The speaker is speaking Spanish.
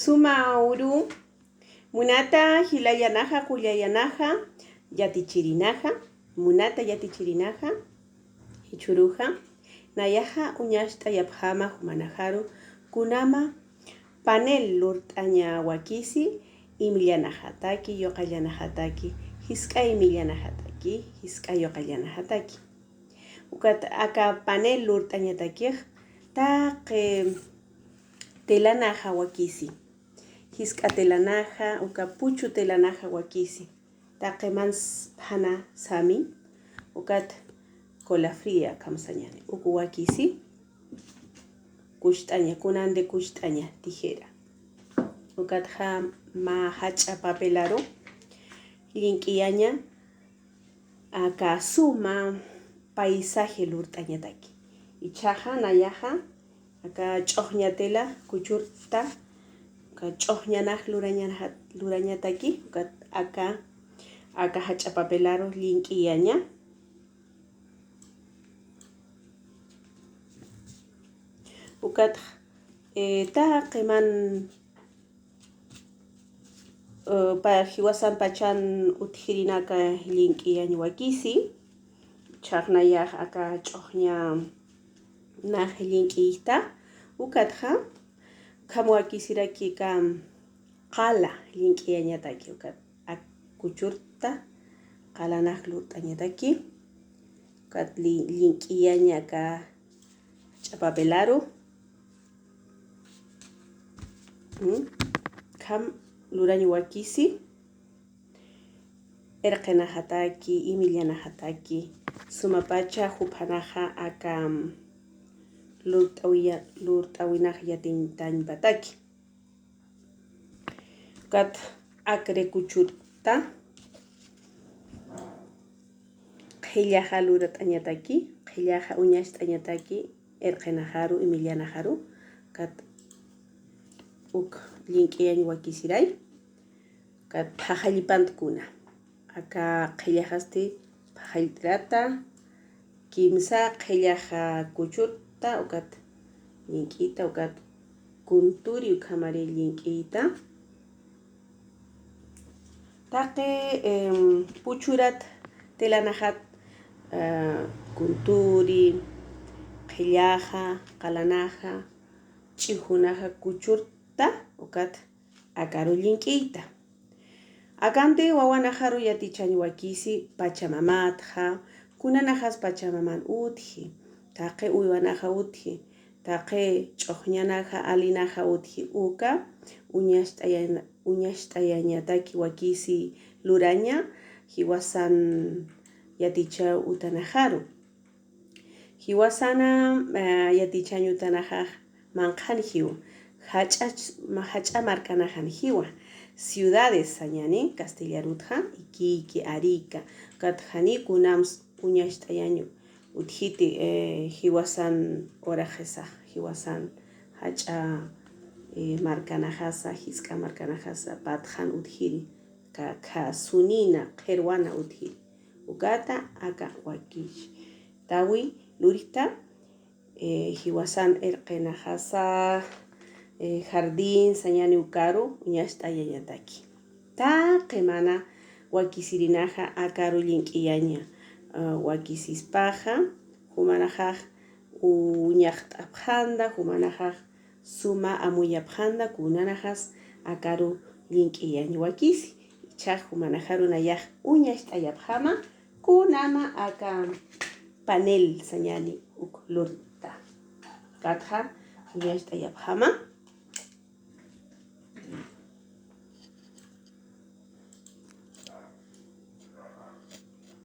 Sumauru munata hilayanaja kulayanaja yatichirinaja munata yatichirinaja hichuruja nayaja uñashta yapjama humanajaru kunama panel lurt'aña wakisi imillanajataki yoqallanajataki hisk'ay imillanajataki hisk'ay yoqallanajataki ukat aka panel lurt'añatakij taq telanaja wakisi hisk'a telanaja uka puchu telanaja wakisi taqe mans phana sami ukat cola fría kamsañani uku wakisi kusht'aña kunande kusht'aña tijera ukat ma hach'a papelaro link'iyaña aka suma paisaje lurt'añataki ichaja nayaja aka ch'ojñatela kuchurta ka ch'ojñanaj lurañataki ukat aka hach'a papelaro link'iyaña ukat taqe man pa hiwasan pachan utjirinaka link'iyaña wakisi chaqnayaj aka ch'ojña naj link'iyta ukatja qam wakisiraki kam qala link'iyañataki ukat kuchurta qalanaj lurt'añataki ukat link'iyaña aka ch'apapelaro qam luraña wakisi irqinajataki imillanajataki sumapacha huphanaja aka lurt'awinaj yatintañpataki ukat akre kuchurta qhillaja lurt'añataki qhillaja uñasht'añataki irqinajaru imillanajaru ukat uk link'iyaña wakisiray ukat phajallpantkuna aka qhillajasti phajalltrata kimsa qhillaja kuchurta ukat link'iyta ukat kunturi ukhamari link'iyta taqe puchurat telanajat kunturi qhillaja qalanaja ch'ijunaja kuchurta ukat akaru link'iyta akante wawanajaru yatichaña wakisi pachamamatja kunanajas pachamaman utji taqe uywanaja utji taqe ch'ojñanaja alinaja utji uka uñasht'ayañataki wakisi luraña hiwasan yaticha utanajaru hiwasana yatichaña utanajaj manqan hiwa hach'a markanajan hiwa ciudades sañani Castillarutja Iquique Arica katjani kunams uñasht'ayaña utjiti hiwasan orajesa hiwasan hach'a markanajasa hisk'a markanajasa patjan utjiri ka sunina qhirwana utjiri ukata aka wakish tawi lurita hiwasan irqinajasa jardín sañani ukaru uñasht'ayañataki taqe mana wakisirinaja akaru link'iyaña wakisispaja humanajaj uñaqt'apjanda humanajaj suma amuyapjanda kunanajas akaru link'iyaña wakisi ichaj humanajaru nayaj uñasht'ayapjama kunama aka panel sañani uk lurta katja uñasht'ayapjama